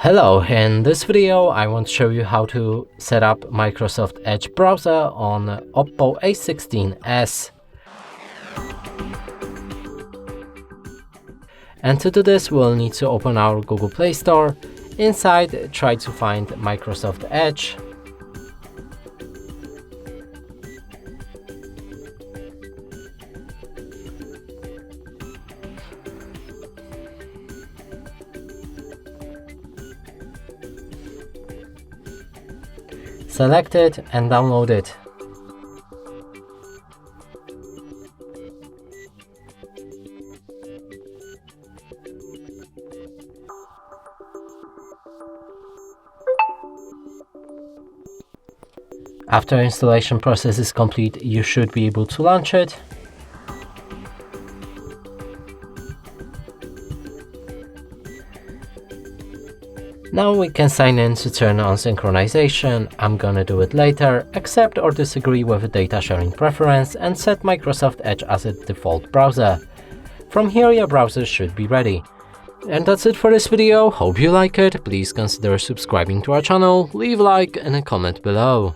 Hello, in this video I want to show you how to set up Microsoft Edge browser on Oppo A16s. And to do this we'll need to open our Google Play Store. Inside, try to find Microsoft Edge. Select it and download it. After installation process is complete, you should be able to launch it. Now we can sign in to turn on synchronization. I'm gonna do it later. Accept or disagree with the data sharing preference and set Microsoft Edge as a default browser. From here your browser should be ready. And that's it for this video. Hope you like it. Please consider subscribing to our channel, leave a like and a comment below.